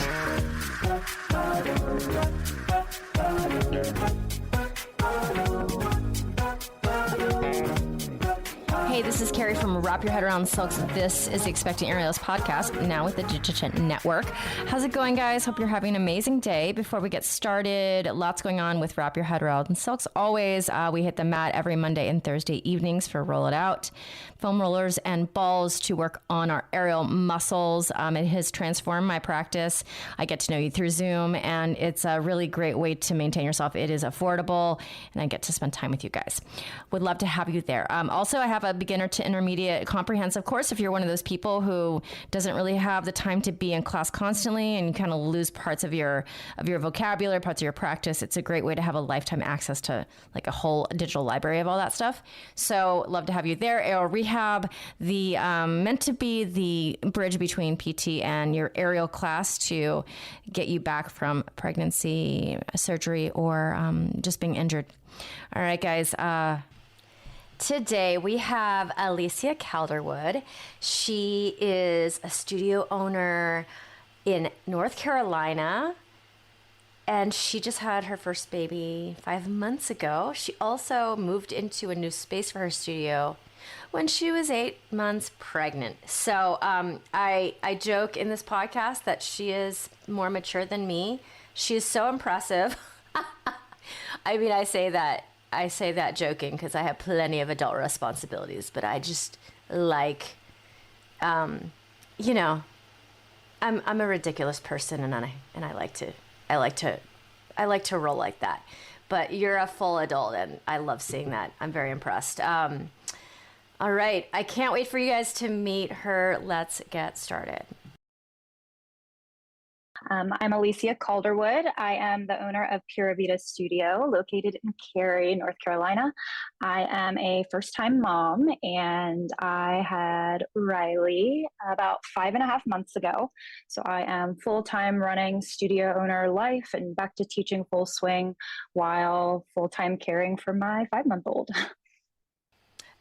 Hey, this is Carrie from Wrap Your Head Around Silks. This is the Expecting Aerials podcast, now with the Digital Network. How's it going, guys? Hope you're having an amazing day. Before we get started, lots going on with Wrap Your Head Around Silks. Always, we hit the mat every Monday and Thursday evenings for Roll It Out. Foam rollers and balls to work on our aerial muscles. It has transformed my practice. I get to know you through Zoom, and it's a really great way to maintain yourself. It is affordable, and I get to spend time with you guys. Would love to have you there. Also, I have a beginner to intermediate comprehensive course. If you're one of those people who doesn't really have the time to be in class constantly and you kind of lose parts of your vocabulary, parts of your practice, it's a great way to have a lifetime access to like a whole digital library of all that stuff. So love to have you there. Aerial rehab, the meant to be the bridge between PT and your aerial class to get you back from pregnancy, surgery, or just being injured. All right, guys. Today we have Alicia Calderwood. She is a studio owner in North Carolina, and she just had her first baby 5 months ago. She also moved into a new space for her studio when she was 8 months pregnant. So I joke in this podcast that she is more mature than me. She is so impressive. I mean, I say that joking because I have plenty of adult responsibilities, but I just like, I'm a ridiculous person, and I like to roll like that. But you're a full adult, and I love seeing that. I'm very impressed. All right, I can't wait for you guys to meet her. Let's get started. I'm Alicia Calderwood. I am the owner of Vida Studio, located in Cary, North Carolina. I am a first-time mom, and I had Riley about 5.5 months ago. So I am full-time running studio owner life and back to teaching full swing while full-time caring for my 5-month-old.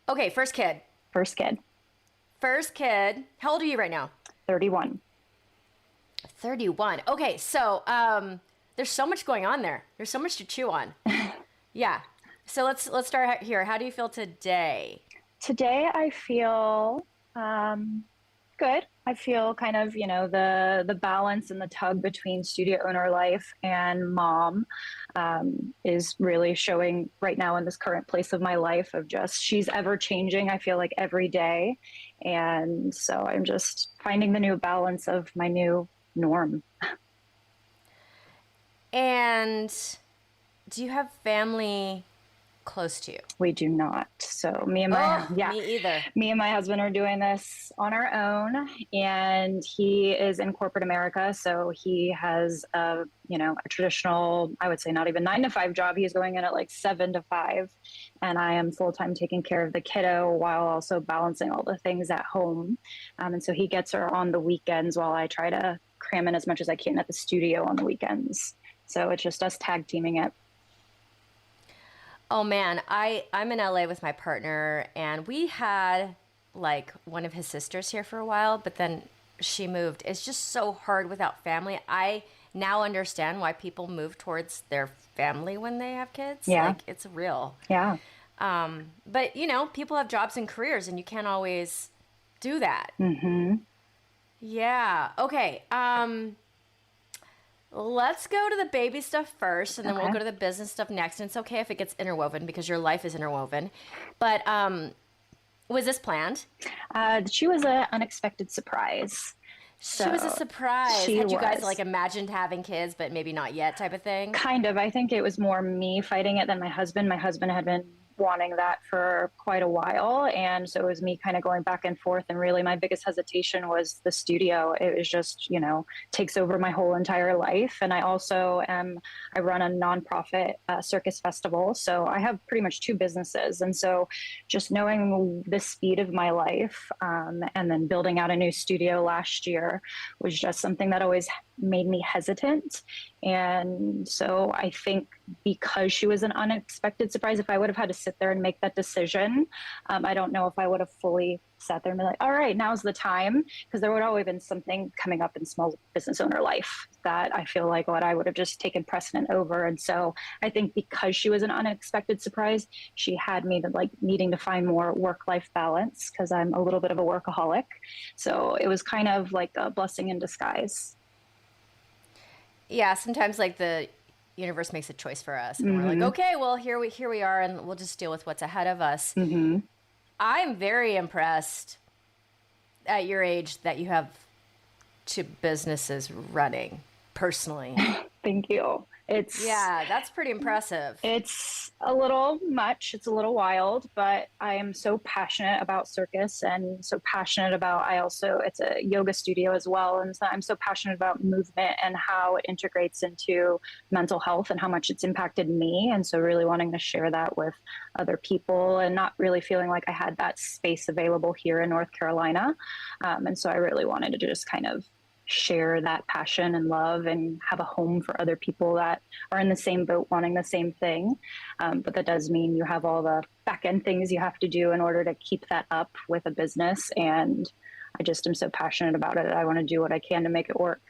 Okay, first kid. First kid. How old are you right now? 31. 31. Okay, so there's so much going on there. There's so much to chew on. Yeah. So let's start here. How do you feel today? Today I feel good. I feel kind of, the balance and the tug between studio owner life and mom is really showing right now in this current place of my life of just, she's ever changing, I feel like every day. And so I'm just finding the new balance of my new norm. And do you have family close to you? We do not. So me and my husband are doing this on our own, and he is in corporate America. So he has a traditional, I would say not even 9-to-5 job. He's going in at like 7 to 5. And I am full-time taking care of the kiddo while also balancing all the things at home. And so he gets her on the weekends while I try to cram in as much as I can at the studio on the weekends. So it's just us tag teaming it. Oh man, I'm in LA with my partner, and we had like one of his sisters here for a while, but then she moved. It's just so hard without family. I now understand why people move towards their family when they have kids. Yeah. Like, it's real. Yeah. But people have jobs and careers, and you can't always do that. Mm-hmm. Yeah. Okay. Let's go to the baby stuff first, and then we'll go to the business stuff next. And it's okay if it gets interwoven because your life is interwoven. But was this planned? She was an unexpected surprise. She was a surprise. Had you guys like imagined having kids, but maybe not yet type of thing? Kind of. I think it was more me fighting it than my husband. My husband had been wanting that for quite a while. And so it was me kind of going back and forth. And really my biggest hesitation was the studio. It was just, takes over my whole entire life. And I also I run a nonprofit circus festival. So I have pretty much 2 businesses. And so just knowing the speed of my life and then building out a new studio last year was just something that always made me hesitant. And so I think because she was an unexpected surprise, if I would have had to sit there and make that decision. I don't know if I would have fully sat there and be like, all right, now's the time. Because there would always been something coming up in small business owner life that I feel like what I would have just taken precedent over. And so I think because she was an unexpected surprise, she had me to like needing to find more work-life balance because I'm a little bit of a workaholic. So it was kind of like a blessing in disguise. Yeah, sometimes like the universe makes a choice for us and we're like, okay, well, here we are, and we'll just deal with what's ahead of us. I'm very impressed at your age that you have two businesses running personally. Thank you. Yeah, that's pretty impressive. It's a little much. It's a little wild, but I am so passionate about circus and so passionate about, it's a yoga studio as well. And so I'm so passionate about movement and how it integrates into mental health and how much it's impacted me. And so really wanting to share that with other people and not really feeling like I had that space available here in North Carolina. And so I really wanted to just kind of share that passion and love and have a home for other people that are in the same boat wanting the same thing. But that does mean you have all the back end things you have to do in order to keep that up with a business. And I just am so passionate about it. I want to do what I can to make it work.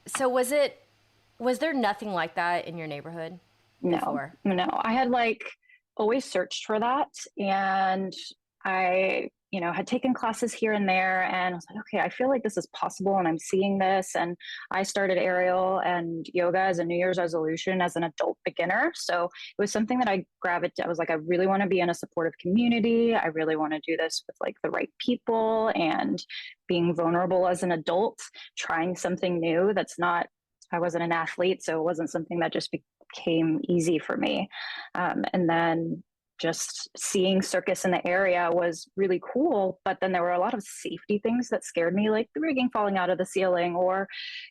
So was there nothing like that in your neighborhood before? No, I had always searched for that. And I had taken classes here and there, and I was like, okay, I feel like this is possible and I'm seeing this. And I started aerial and yoga as a New Year's resolution as an adult beginner. So it was something that I gravitated. I was like, I really want to be in a supportive community. I really want to do this with the right people and being vulnerable as an adult, trying something new I wasn't an athlete, so it wasn't something that just became easy for me. And then just seeing circus in the area was really cool, but then there were a lot of safety things that scared me, like the rigging falling out of the ceiling or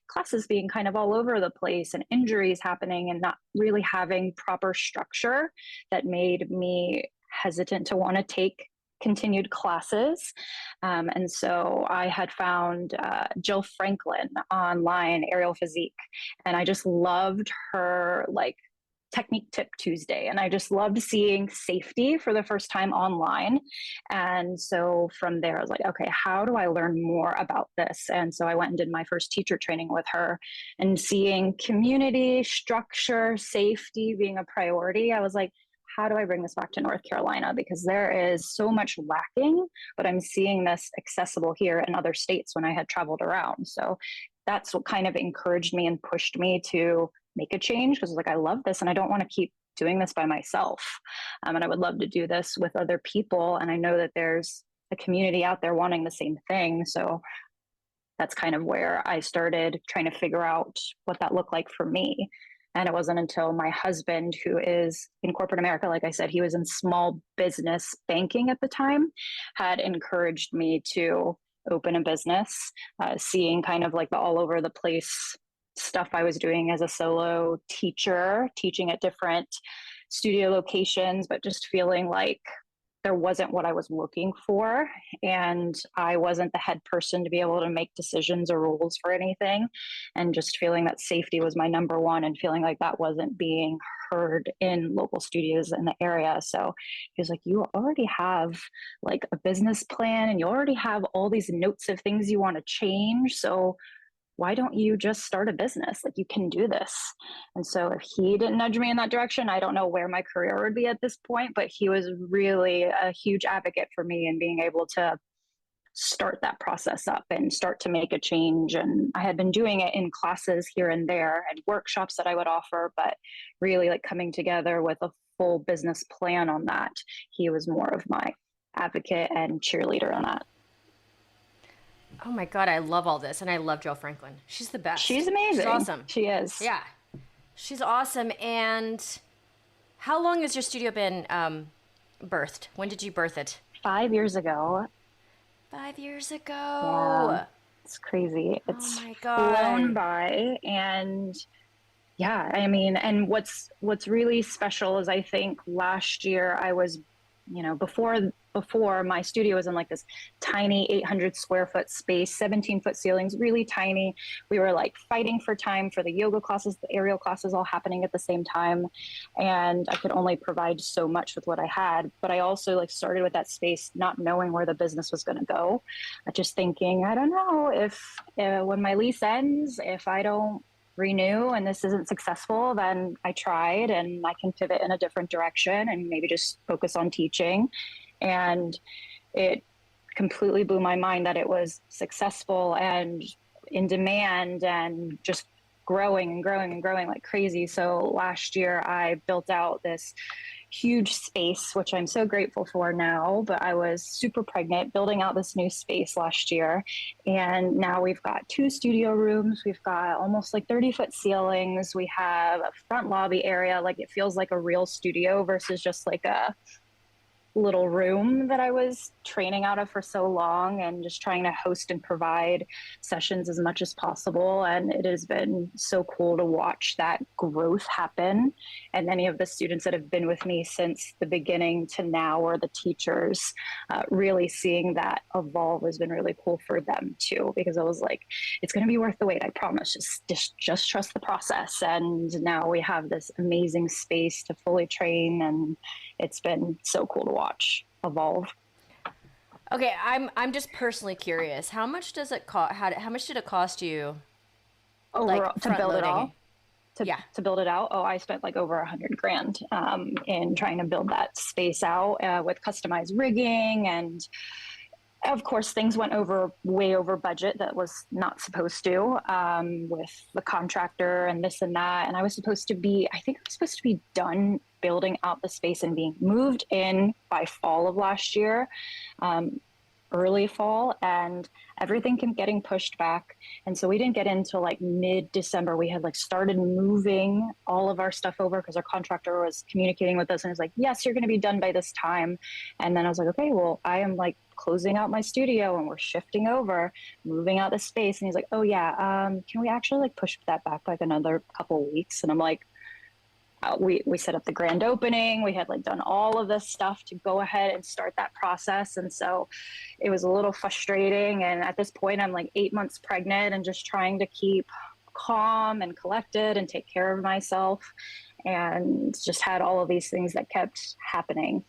classes being kind of all over the place and injuries happening and not really having proper structure that made me hesitant to want to take continued classes. And so I had found Jill Franklin online, Aerial Physique, and I just loved her Technique Tip Tuesday. And I just loved seeing safety for the first time online. And so from there, I was like, okay, how do I learn more about this? And so I went and did my first teacher training with her, and seeing community, structure, safety being a priority. I was like, how do I bring this back to North Carolina? Because there is so much lacking, but I'm seeing this accessible here in other states when I had traveled around. So that's what kind of encouraged me and pushed me to make a change, because I love this and I don't want to keep doing this by myself. And I would love to do this with other people. And I know that there's a community out there wanting the same thing. So that's kind of where I started trying to figure out what that looked like for me. And it wasn't until my husband, who is in corporate America, like I said, he was in small business banking at the time, had encouraged me to open a business, seeing kind of the all over the place stuff I was doing as a solo teacher, teaching at different studio locations, but just feeling like there wasn't what I was looking for. And I wasn't the head person to be able to make decisions or rules for anything. And just feeling that safety was my number one, and feeling like that wasn't being heard in local studios in the area. So he was like, you already have a business plan and you already have all these notes of things you want to change. So why don't you just start a business? You can do this. And so if he didn't nudge me in that direction, I don't know where my career would be at this point, but he was really a huge advocate for me in being able to start that process up and start to make a change. And I had been doing it in classes here and there and workshops that I would offer, but really coming together with a full business plan on that. He was more of my advocate and cheerleader on that. Oh my God, I love all this. And I love Jill Franklin. She's the best. She's amazing. She's awesome. She is. Yeah. She's awesome. And how long has your studio been birthed? When did you birth it? 5 years ago. 5 years ago. Yeah. It's crazy. It's flown by. And yeah, I mean, and what's really special is I think last year I was before my studio was in like this tiny 800 square foot space, 17-foot ceilings, really tiny. We were like fighting for time for the yoga classes, the aerial classes all happening at the same time. And I could only provide so much with what I had. But I also like started with that space, not knowing where the business was going to go. Just thinking, I don't know if when my lease ends, if I don't renew and this isn't successful, then I tried and I can pivot in a different direction and maybe just focus on teaching. And it completely blew my mind that it was successful and in demand and just growing and growing and growing like crazy. So last year I built out this huge space, which I'm so grateful for now, but I was super pregnant building out this new space last year. And now we've got 2 studio rooms. We've got almost like 30-foot ceilings. We have a front lobby area. Like it feels like a real studio versus just like a little room that I was training out of for so long and just trying to host and provide sessions as much as possible. And it has been so cool to watch that growth happen. And any of the students that have been with me since the beginning to now, or the teachers, really seeing that evolve has been really cool for them too, because I was like, it's going to be worth the wait. I promise. Just trust the process. And now we have this amazing space to fully train, and it's been so cool to watch evolve. Okay, I'm just personally curious. How much does it cost? How much did it cost you? Overall, to build it all? To build it out? Oh, I spent like over $100,000 in trying to build that space out with customized rigging, and of course things went way over budget that was not supposed to, with the contractor and this and that. And I was supposed to be done building out the space and being moved in by fall of last year, early fall, and everything kept getting pushed back. And so we didn't get into like mid-December. We had like started moving all of our stuff over because our contractor was communicating with us and was like, yes, you're going to be done by this time. And then I was like, okay, well, I am like closing out my studio and we're shifting over, moving out the space. And he's like, oh yeah, can we actually like push that back like another couple of weeks? And I'm like, we set up the grand opening. We had like done all of this stuff to go ahead and start that process. And so it was a little frustrating. And at this point, I'm like 8 months pregnant and just trying to keep calm and collected and take care of myself, and just had all of these things that kept happening.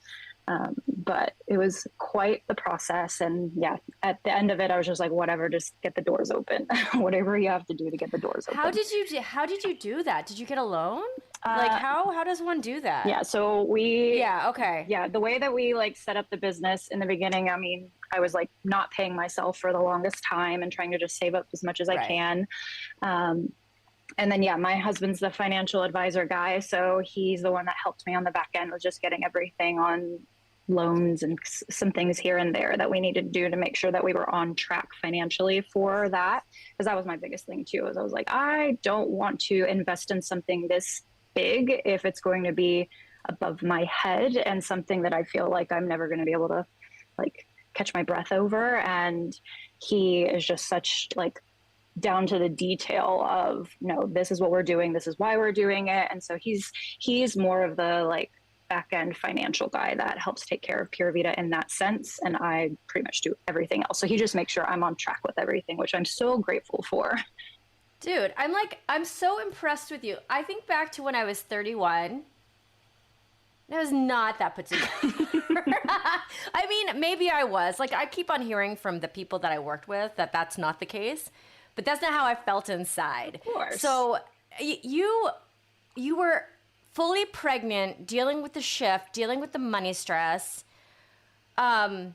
But it was quite the process. And yeah, at the end of it, I was just like, whatever, just get the doors open, whatever you have to do to get the doors open. How did you do that? Did you get a loan? Like how does one do that? Yeah. So the way that we like set up the business in the beginning, I mean, I was like not paying myself for the longest time and trying to just save up as much as I can. And then, my husband's the financial advisor guy. So he's the one that helped me on the back end with just getting everything on loans and some things here and there that we needed to do to make sure that we were on track financially for that. Because that was my biggest thing too, is I was like, I don't want to invest in something this big if it's going to be above my head and something that I feel like I'm never going to be able to like catch my breath over. And he is just such like down to the detail of, no, this is what we're doing. This is why we're doing it. And so he's more of the like back end financial guy that helps take care of Pure Vida in that sense. And I pretty much do everything else. So he just makes sure I'm on track with everything, which I'm so grateful for. Dude, I'm so impressed with you. I think back to when I was 31. I was not that put together. I mean, maybe I was. Like, I keep on hearing from the people that I worked with that that's not the case. But that's not how I felt inside. Of course. So you were fully pregnant, dealing with the shift, dealing with the money stress. How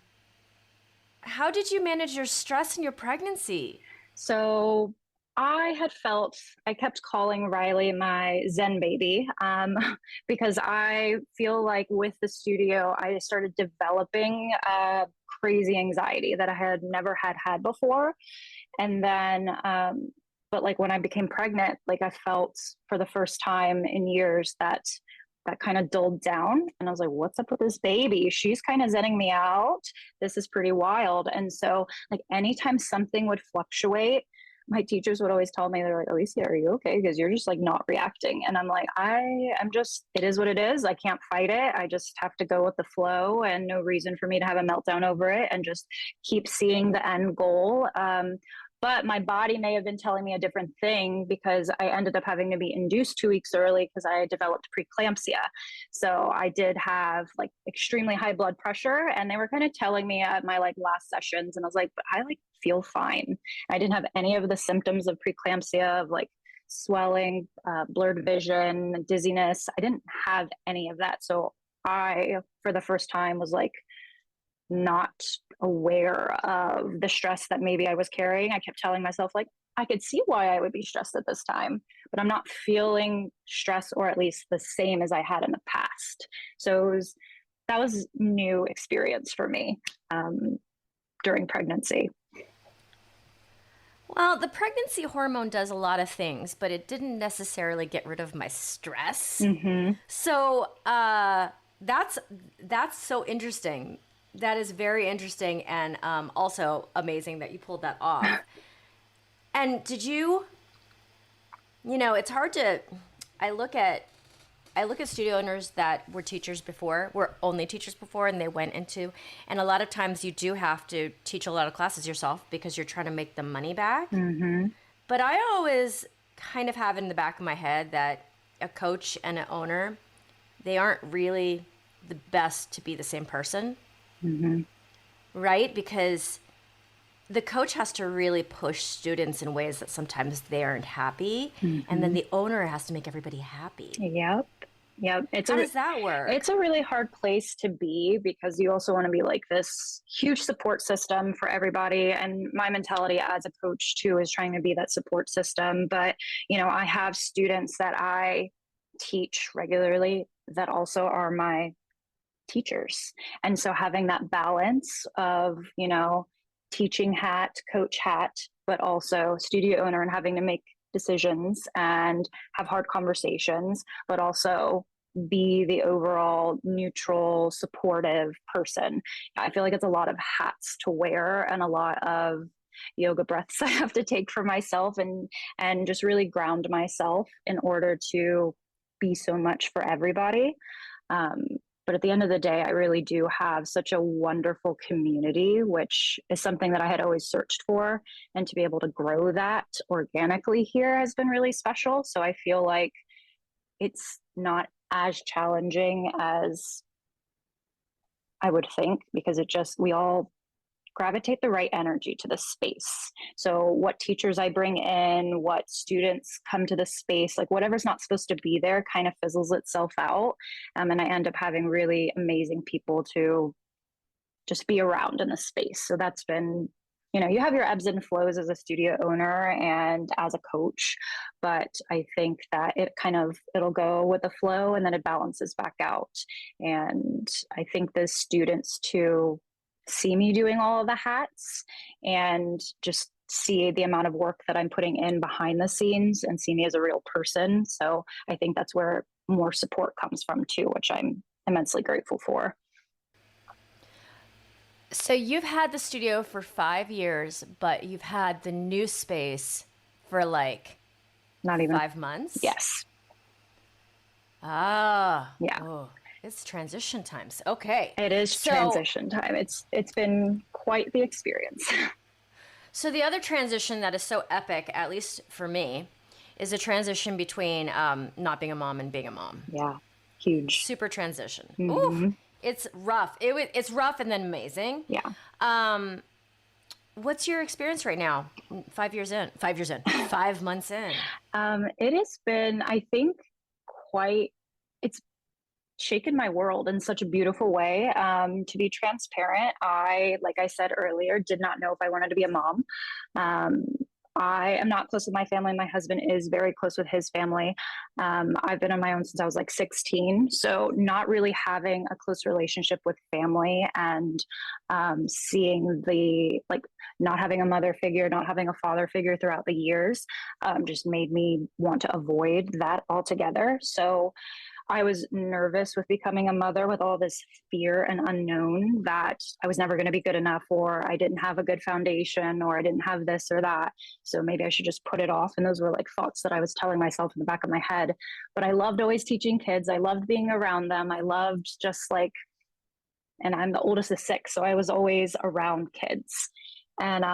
did you manage your stress in your pregnancy? So I kept calling Riley my Zen baby, because I feel like with the studio, I started developing crazy anxiety that I had never had before. And then, but like when I became pregnant, like I felt for the first time in years that kind of dulled down. And I was like, what's up with this baby? She's kind of zenning me out. This is pretty wild. And so like anytime something would fluctuate, my teachers would always tell me, they're like, Alicia, are you okay? Because you're just like not reacting. And I'm like, I'm just, it is what it is. I can't fight it. I just have to go with the flow, and no reason for me to have a meltdown over it, and just keep seeing the end goal. But my body may have been telling me a different thing, because I ended up having to be induced 2 weeks early because I developed preeclampsia. So I did have like extremely high blood pressure, and they were kind of telling me at my like last sessions, and I was like, but I like feel fine. I didn't have any of the symptoms of preeclampsia, of like swelling, blurred vision, dizziness. I didn't have any of that. So I, for the first time, was like not aware of the stress that maybe I was carrying. I kept telling myself, like, I could see why I would be stressed at this time, but I'm not feeling stress, or at least the same as I had in the past. So that was new experience for me during pregnancy. Well, the pregnancy hormone does a lot of things, but it didn't necessarily get rid of my stress. Mm-hmm. So that's so interesting. That is very interesting, and also amazing that you pulled that off. And did you know, it's hard to, I look at studio owners that were only teachers before, and they went into, and a lot of times you do have to teach a lot of classes yourself because you're trying to make the money back. Mm-hmm. But I always kind of have in the back of my head that a coach and an owner, they aren't really the best to be the same person. Mm-hmm. Right? Because the coach has to really push students in ways that sometimes they aren't happy. Mm-hmm. And then the owner has to make everybody happy. Yep. How does that work? It's a really hard place to be, because you also want to be like this huge support system for everybody. And my mentality as a coach too is trying to be that support system. But, you know, I have students that I teach regularly that also are my teachers. And so having that balance of, you know, teaching hat, coach hat, but also studio owner, and having to make decisions and have hard conversations, but also be the overall neutral, supportive person. I feel like it's a lot of hats to wear, and a lot of yoga breaths I have to take for myself, and just really ground myself in order to be so much for everybody. But at the end of the day, I really do have such a wonderful community, which is something that I had always searched for. And to be able to grow that organically here has been really special. So I feel like it's not as challenging as I would think, because we all gravitate the right energy to the space. So what teachers I bring in, what students come to the space, like whatever's not supposed to be there kind of fizzles itself out. And I end up having really amazing people to just be around in the space. So that's been, you know, you have your ebbs and flows as a studio owner and as a coach, but I think that it'll go with the flow, and then it balances back out. And I think the students too see me doing all of the hats, and just see the amount of work that I'm putting in behind the scenes, and see me as a real person. So I think that's where more support comes from too, which I'm immensely grateful for. So you've had the studio for 5 years, but you've had the new space for like not even 5 months? Yes. Ah. Yeah. Oh. It's transition times. Okay. It is transition time. It's been quite the experience. So the other transition that is so epic, at least for me, is a transition between not being a mom and being a mom. Yeah. Huge. Super transition. Mm-hmm. Oof. It's rough. It's rough and then amazing. Yeah. What's your experience right now? 5 years in. 5 months in. It has been, I think, it's shaken my world in such a beautiful way. To be transparent, like I said earlier, did not know if I wanted to be a mom. I am not close with my family. My husband is very close with his family. I've been on my own since I was like 16. So not really having a close relationship with family, and seeing not having a mother figure, not having a father figure throughout the years, just made me want to avoid that altogether. So I was nervous with becoming a mother with all this fear and unknown that I was never going to be good enough, or I didn't have a good foundation, or I didn't have this or that. So maybe I should just put it off. And those were like thoughts that I was telling myself in the back of my head. But I loved always teaching kids. I loved being around them. I loved just like, and I'm the oldest of six, so I was always around kids. And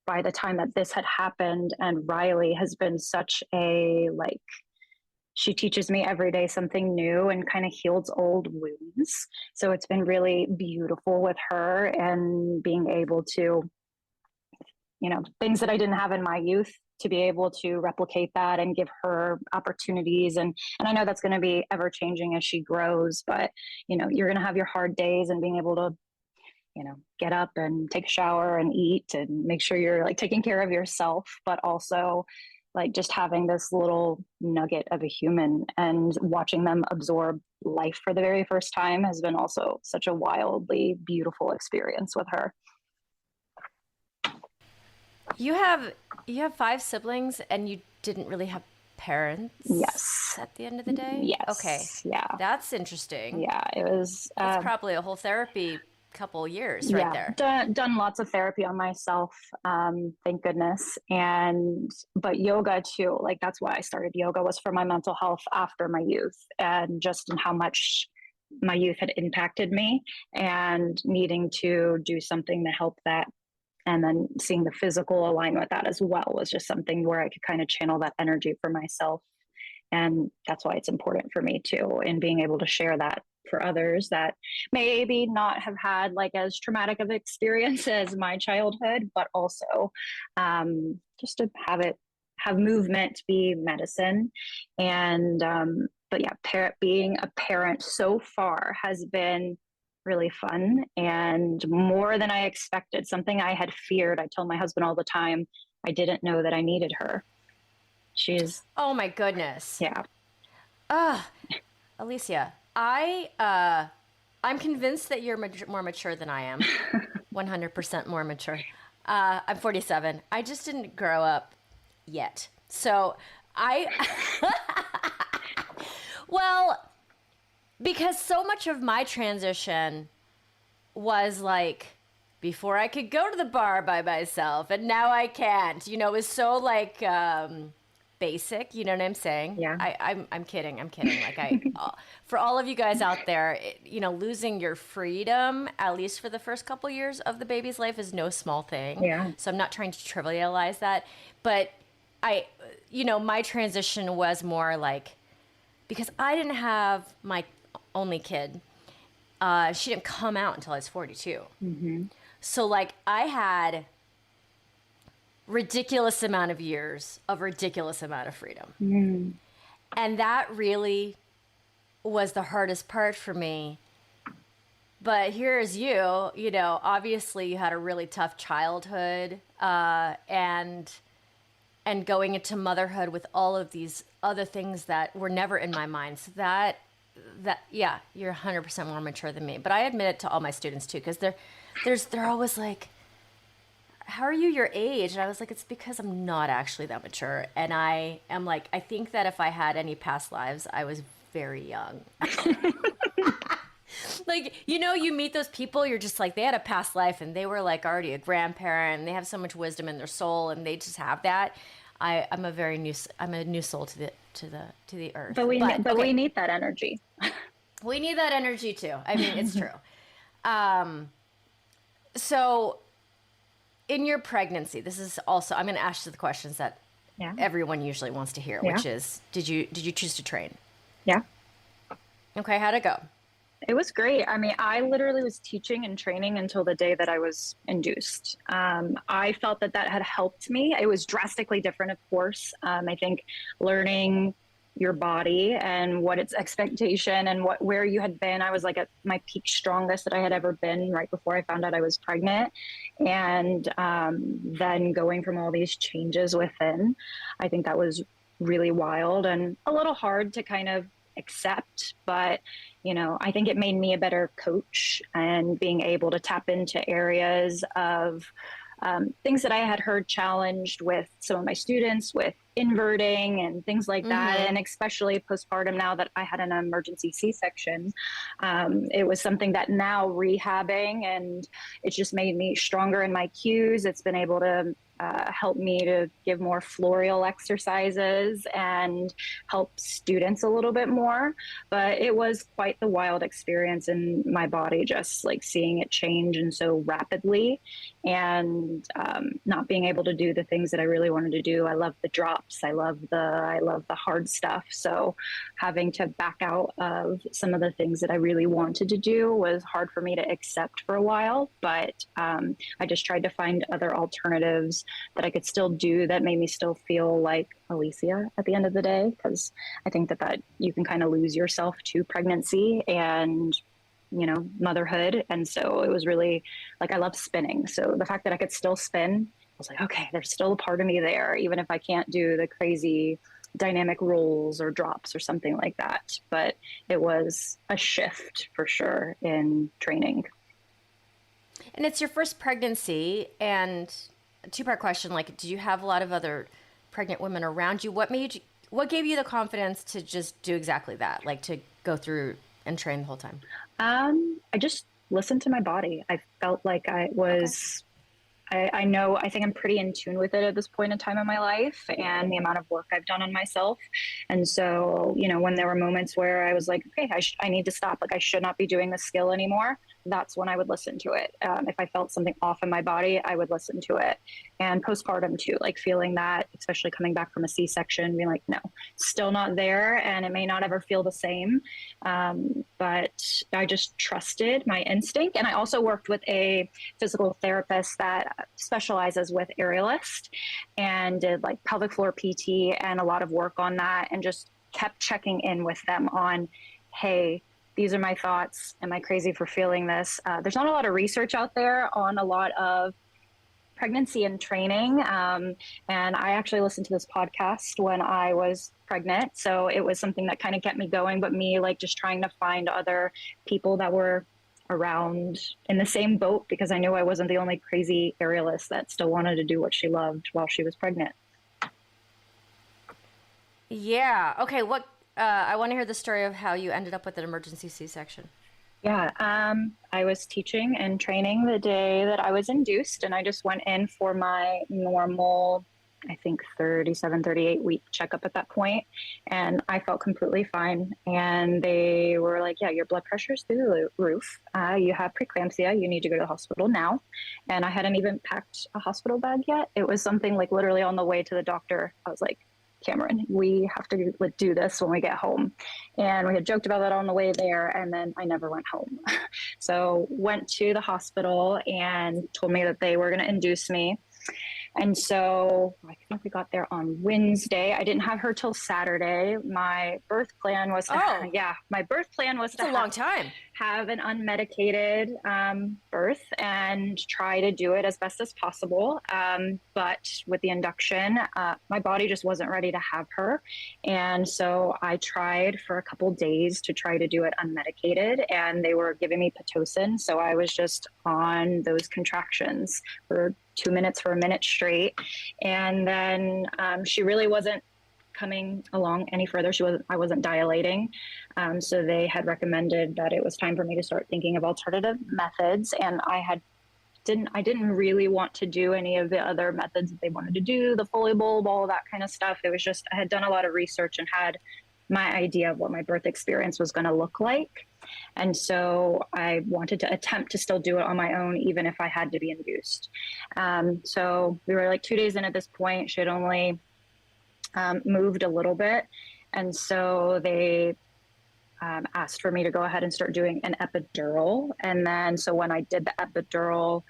by the time that this had happened, and Riley has been such a like, she teaches me every day something new and kind of heals old wounds. So it's been really beautiful with her and being able to, you know, things that I didn't have in my youth, to be able to replicate that and give her opportunities. And I know that's going to be ever changing as she grows, but, you know, you're going to have your hard days, and being able to, you know, get up and take a shower and eat and make sure you're like taking care of yourself, but also like just having this little nugget of a human and watching them absorb life for the very first time has been also such a wildly beautiful experience with her. You have 5 siblings, and you didn't really have parents? Yes. At the end of the day? Yes. Okay. Yeah. That's interesting. Yeah, it was. That's probably a whole therapy couple years right there. Done lots of therapy on myself, thank goodness. But yoga too, like that's why I started yoga, was for my mental health after my youth, and just in how much my youth had impacted me, and needing to do something to help that. And then seeing the physical align with that as well was just something where I could kind of channel that energy for myself. And that's why it's important for me too, in being able to share that for others that maybe not have had like as traumatic of experience as my childhood, but also just to have movement be medicine. And but yeah, being a parent so far has been really fun and more than I expected. Something I had feared. I tell my husband all the time, I didn't know that I needed her. She's, oh my goodness. Yeah. Alicia, I'm convinced that you're more mature than I am. 100% more mature. I'm 47. I just didn't grow up yet. So well, because so much of my transition was like, before I could go to the bar by myself, and now I can't, you know, it was so like, basic, you know what I'm saying? Yeah. I'm kidding. Like for all of you guys out there, you know, losing your freedom, at least for the first couple years of the baby's life, is no small thing. Yeah. So I'm not trying to trivialize that, but you know, my transition was more like, because I didn't have my only kid. She didn't come out until I was 42. Mm-hmm. So like I had ridiculous amount of years of ridiculous amount of freedom. Mm. And that really was the hardest part for me. But here's you know, obviously you had a really tough childhood, and going into motherhood with all of these other things that were never in my mind. So that yeah, you're 100% more mature than me. But I admit it to all my students too, because they're always like, how are you your age? And I was like, it's because I'm not actually that mature. And I am like, I think that if I had any past lives, I was very young. Like, you know, you meet those people, you're just like, they had a past life and they were like already a grandparent and they have so much wisdom in their soul and they just have that. I'm a new soul to the earth. But we need that energy. We need that energy too. I mean, it's true. So in your pregnancy, this is also, I'm going to ask you the questions that everyone usually wants to hear, which is, did you choose to train? Yeah. Okay. How'd it go? It was great. I mean, I literally was teaching and training until the day that I was induced. I felt that had helped me. It was drastically different, of course. I think learning your body and what its expectation and where you had been. I was like at my peak strongest that I had ever been right before I found out I was pregnant. And then going from all these changes within, I think that was really wild and a little hard to kind of accept. But, you know, I think it made me a better coach and being able to tap into areas of things that I had heard challenged with some of my students with inverting and things like that. And especially postpartum, now that I had an emergency C-section, it was something that now rehabbing, and it's just made me stronger in my cues. It's been able to help me to give more floral exercises and help students a little bit more. But it was quite the wild experience in my body, just like seeing it change and so rapidly, and not being able to do the things that I really wanted to do. I love the drops. I love the hard stuff. So having to back out of some of the things that I really wanted to do was hard for me to accept for a while. But I just tried to find other alternatives that I could still do that made me still feel like Alicia at the end of the day, because I think that you can kind of lose yourself to pregnancy and motherhood. And so it was really like, I love spinning. So the fact that I could still spin, I was like, okay, there's still a part of me there, even if I can't do the crazy dynamic rolls or drops or something like that. But it was a shift for sure in training. And it's your first pregnancy, and a two-part question, like, did you have a lot of other pregnant women around you? What gave you the confidence to just do exactly that, like to go through and train the whole time? I just listened to my body. I felt like I was, okay. I think I'm pretty in tune with it at this point in time in my life and the amount of work I've done on myself. And so, when there were moments where I was like, okay, I need to stop. Like, I should not be doing this skill anymore. That's when I would listen to it. If I felt something off in my body, I would listen to it. And postpartum too, like feeling that, especially coming back from a C-section, being like, no, still not there. And it may not ever feel the same. But I just trusted my instinct. And I also worked with a physical therapist that specializes with aerialists and did like pelvic floor PT and a lot of work on that, and just kept checking in with them on, hey, these are my thoughts. Am I crazy for feeling this? There's not a lot of research out there on a lot of pregnancy and training. And I actually listened to this podcast when I was pregnant. So it was something that kind of kept me going, but me like just trying to find other people that were around in the same boat, because I knew I wasn't the only crazy aerialist that still wanted to do what she loved while she was pregnant. Yeah. Okay. I want to hear the story of how you ended up with an emergency C-section. Yeah. I was teaching and training the day that I was induced, and I just went in for my normal, I think 37, 38 week checkup at that point. And I felt completely fine. And they were like, yeah, your blood pressure is through the roof. You have preeclampsia. You need to go to the hospital now. And I hadn't even packed a hospital bag yet. It was something like literally on the way to the doctor. I was like, Cameron, we have to do this when we get home. And we had joked about that on the way there, and then I never went home. So went to the hospital and told me that they were going to induce me. And so I think we got there on Wednesday. I didn't have her till Saturday. My birth plan was to, a long time. Have an unmedicated birth and try to do it as best as possible. But with the induction, my body just wasn't ready to have her. And so I tried for a couple days to try to do it unmedicated, and they were giving me Pitocin. So I was just on those contractions for 2 minutes for a minute straight. And then she really wasn't coming along any further. I wasn't dilating. So they had recommended that it was time for me to start thinking of alternative methods. And I didn't really want to do any of the other methods that they wanted to do, the Foley bulb, all of that kind of stuff. It was just, I had done a lot of research and had my idea of what my birth experience was going to look like. And so I wanted to attempt to still do it on my own, even if I had to be induced. So we were like 2 days in at this point. She had only moved a little bit. And so they asked for me to go ahead and start doing an epidural. And then, so when I did the epidural,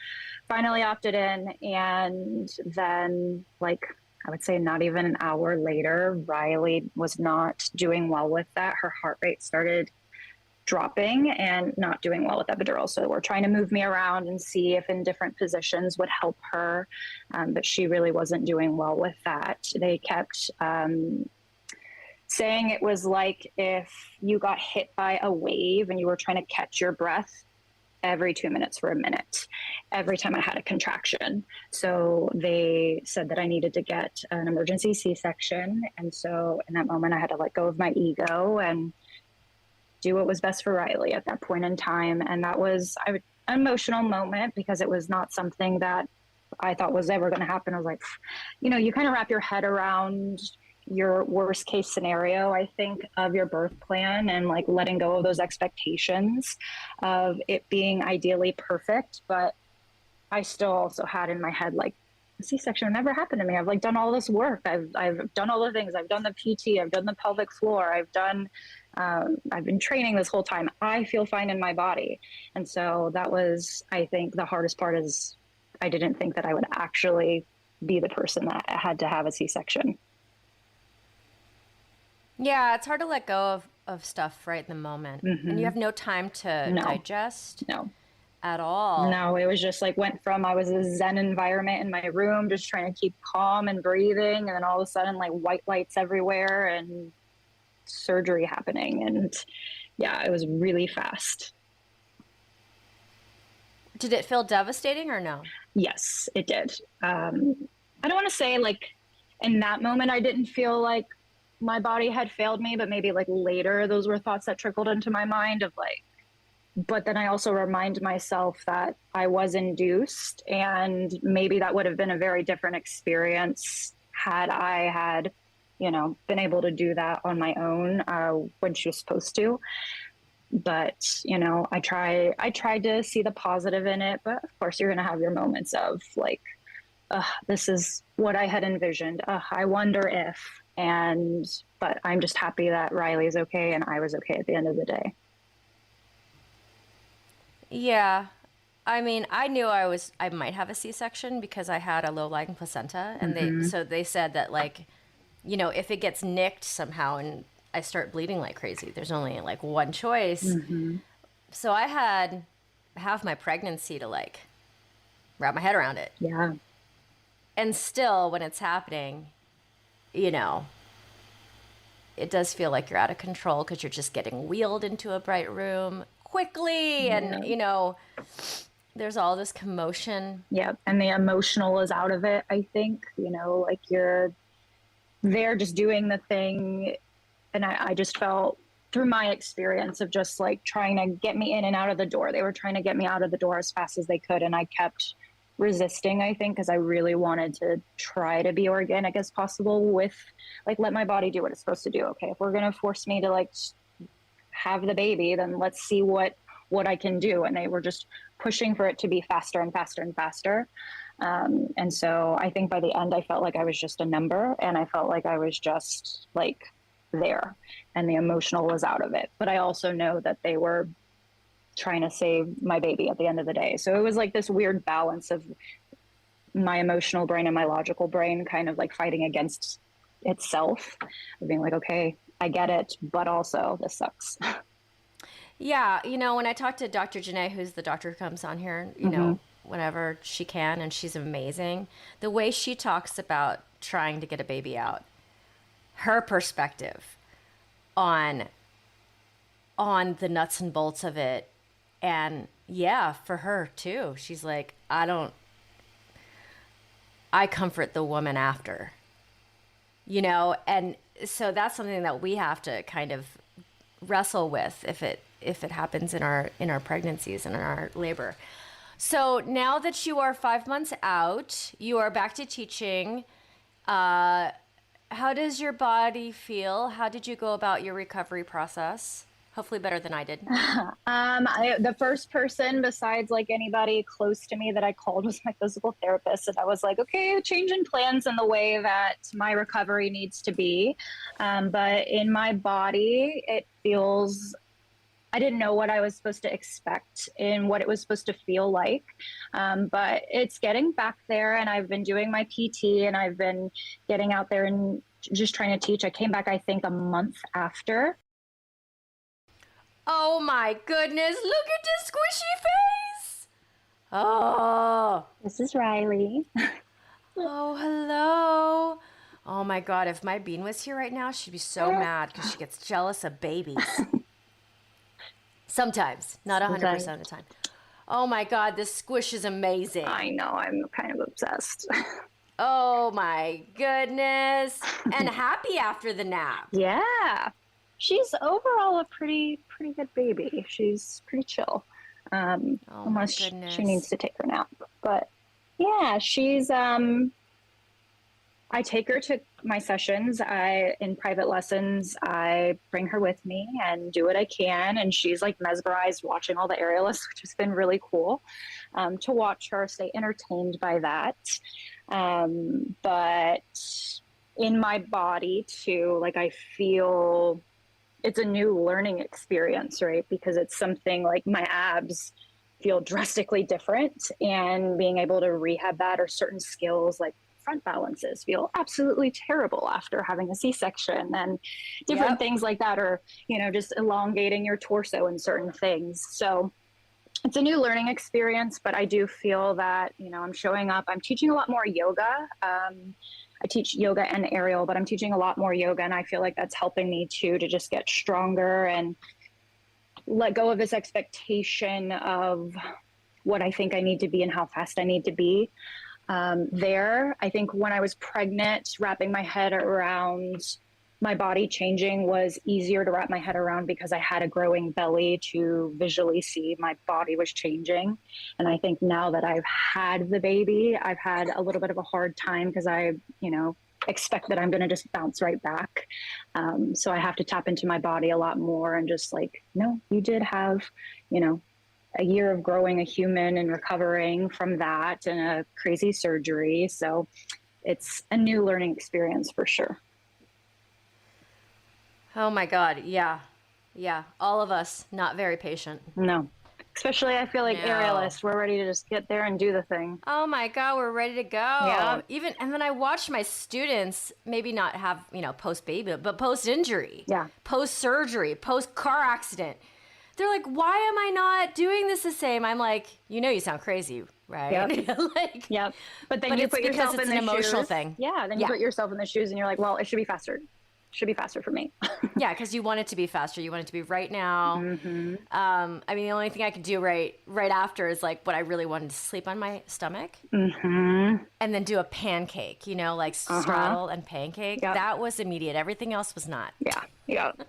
finally opted in. And then I would say not even an hour later, Riley was not doing well with that. Her heart rate started dropping and not doing well with epidural. So we're trying to move me around and see if in different positions would help her. But she really wasn't doing well with that. They kept saying it was like if you got hit by a wave and you were trying to catch your breath every 2 minutes for a minute, every time I had a contraction. So they said that I needed to get an emergency C-section. And so in that moment, I had to let go of my ego and do what was best for Riley at that point in time. And that was an emotional moment because it was not something that I thought was ever going to happen. I was like, you kind of wrap your head around your worst case scenario, I think, of your birth plan, and like letting go of those expectations of it being ideally perfect. But I still also had in my head, like, a C-section would never happen to me. I've like done all this work. I've done all the things. I've done the PT. I've done the pelvic floor. I've been training this whole time. I feel fine in my body. And so that was, I think, the hardest part is I didn't think that I would actually be the person that had to have a C-section. Yeah, it's hard to let go of stuff right in the moment. Mm-hmm. And you have no time to digest at all. No, it was just like I was a Zen environment in my room, just trying to keep calm and breathing. And then all of a sudden, like white lights everywhere and surgery happening. And yeah, it was really fast. Did it feel devastating or no? Yes, it did. I don't want to say like in that moment, I didn't feel like my body had failed me, but maybe like later, those were thoughts that trickled into my mind of like, but then I also remind myself that I was induced, and maybe that would have been a very different experience had I had, been able to do that on my own when she was supposed to. But, I tried to see the positive in it, but of course you're going to have your moments of like, this is what I had envisioned. I wonder if, but I'm just happy that Riley's okay and I was okay at the end of the day. Yeah. I mean, I knew I might have a C-section because I had a low-lying placenta, and they said that like, if it gets nicked somehow and I start bleeding like crazy, there's only like one choice. Mm-hmm. So I had half my pregnancy to like wrap my head around it. Yeah. And still, when it's happening, it does feel like you're out of control because you're just getting wheeled into a bright room quickly. Yeah. And, there's all this commotion. Yeah. And the emotional is out of it, I think, like you're there just doing the thing. And I just felt through my experience of just like trying to get me in and out of the door. They were trying to get me out of the door as fast as they could. And I kept resisting, I think, because I really wanted to try to be organic as possible with like, let my body do what it's supposed to do. Okay, if we're going to force me to like have the baby, then let's see what I can do. And they were just pushing for it to be faster and faster and faster. And so I think by the end, I felt like I was just a number, and I felt like I was just like there, and the emotional was out of it. But I also know that they were trying to save my baby at the end of the day. So it was like this weird balance of my emotional brain and my logical brain kind of like fighting against itself, of being like, okay, I get it, but also this sucks. Yeah. When I talked to Dr. Janae, who's the doctor who comes on here, know, whenever she can, and she's amazing, the way she talks about trying to get a baby out, her perspective on the nuts and bolts of it. And yeah, for her too, she's like, I comfort the woman after, and so that's something that we have to kind of wrestle with if it happens in our pregnancies and in our labor. So now that you are 5 months out, you are back to teaching. How does your body feel? How did you go about your recovery process? Hopefully better than I did. The first person besides like anybody close to me that I called was my physical therapist. And I was like, okay, changing plans in the way that my recovery needs to be. But in my body, it feels, I didn't know what I was supposed to expect and what it was supposed to feel like. But it's getting back there, and I've been doing my PT, and I've been getting out there and just trying to teach. I came back, I think, a month after. Oh my goodness, look at this squishy face. Oh. This is Riley. Oh, hello. Oh my God, if my bean was here right now, she'd be so mad because she gets jealous of babies. Sometimes, not 100% of the time. Oh my God, this squish is amazing. I know, I'm kind of obsessed. Oh my goodness. And happy after the nap. Yeah. She's overall a pretty good baby. She's pretty chill. Unless she needs to take her nap. But yeah, she's I take her to my sessions. In private lessons, I bring her with me and do what I can. And she's like mesmerized watching all the aerialists, which has been really cool to watch her stay entertained by that. But in my body too, like I feel it's a new learning experience, right? Because it's something like my abs feel drastically different, and being able to rehab that, or certain skills like front balances feel absolutely terrible after having a C-section, and different things like that, or, you know, just elongating your torso in certain things. So it's a new learning experience, but I do feel that, you know, I'm showing up. I'm teaching a lot more yoga. I teach yoga and aerial, but I'm teaching a lot more yoga, and I feel like that's helping me too, to just get stronger and let go of this expectation of what I think I need to be and how fast I need to be. I think when I was pregnant, wrapping my head around my body changing was easier to wrap my head around, because I had a growing belly to visually see my body was changing. And I think now that I've had the baby, I've had a little bit of a hard time, because I, you know, expect that I'm going to just bounce right back. So I have to tap into my body a lot more and just like, no, you did have, you know, a year of growing a human and recovering from that, and a crazy surgery. So it's a new learning experience for sure. Oh my God. Yeah. Yeah. All of us not very patient. No. Especially I feel like aerialists, we're ready to just get there and do the thing. Oh my God, we're ready to go. Yeah. And then I watched my students maybe not have, you know, post-baby, but post-injury. Yeah. Post-surgery, post-car accident. They're like, why am I not doing this the same? I'm like, you know, you sound crazy, right? Yep. Yep. But then you put yourself in the shoes. It's an emotional thing. Yeah. Then you put yourself in the shoes and you're like, well, it should be faster. Should be faster for me. Yeah, because you want it to be faster. You want it to be right now. Mm-hmm. I mean, the only thing I could do right after is like what I really wanted to sleep on my stomach, and then do a pancake. You know, like straddle and pancake. Yep. That was immediate. Everything else was not. Yep.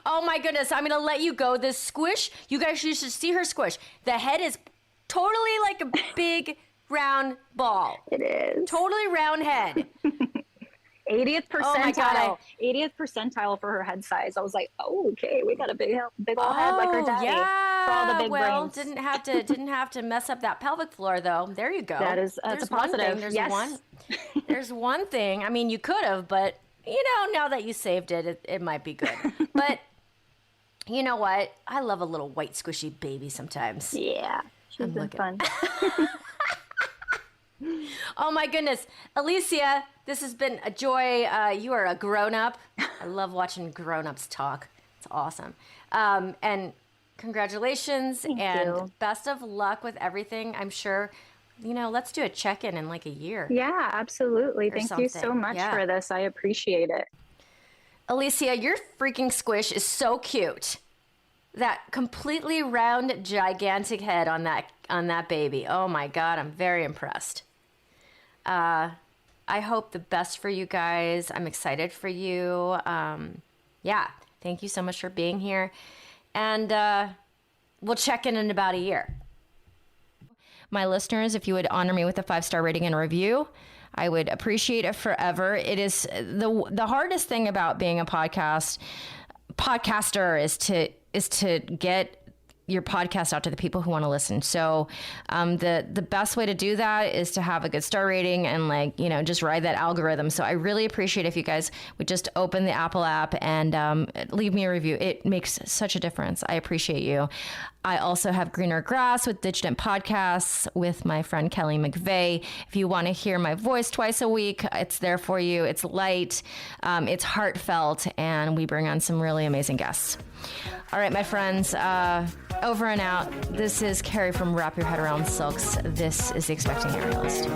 Oh my goodness! I'm gonna let you go. This squish, you guys should see her squish. The head is totally like a big round ball. It is totally round head. 80th percentile. 80th percentile for her head size. I was like, oh, okay, we got a big old head like her daddy. Yeah. For all the big brains. Didn't have to mess up that pelvic floor though. There you go. That's a positive. There's one thing. I mean, you could have, but you know, now that you saved it, it might be good. But you know what? I love a little white squishy baby sometimes. Yeah, she's been fun. Oh my goodness. Alicia, this has been a joy. You are a grown-up. I love watching grown-ups talk. It's awesome. And congratulations. Thank you. Best of luck with everything. I'm sure, you know, let's do a check-in in like a year. Yeah, absolutely. Thank you so much for this. I appreciate it. Alicia, your freaking squish is so cute. That completely round, gigantic head on that baby. Oh my God, I'm very impressed. I hope the best for you guys. I'm excited for you. Yeah, thank you so much for being here. And we'll check in about a year. My listeners, if you would honor me with a 5-star rating and review, I would appreciate it forever. It is the hardest thing about being a podcaster is to get your podcast out to the people who want to listen. So the best way to do that is to have a good star rating and like, you know, just ride that algorithm. So I really appreciate if you guys would just open the Apple app and leave me a review. It makes such a difference. I appreciate you. I also have Greener Grass with Digitent Podcasts with my friend Kelly McVeigh. If you want to hear my voice twice a week, it's there for you. It's light, it's heartfelt, and we bring on some really amazing guests. All right, my friends, over and out. This is Carrie from Wrap Your Head Around Silks. This is The Expecting Aerialist.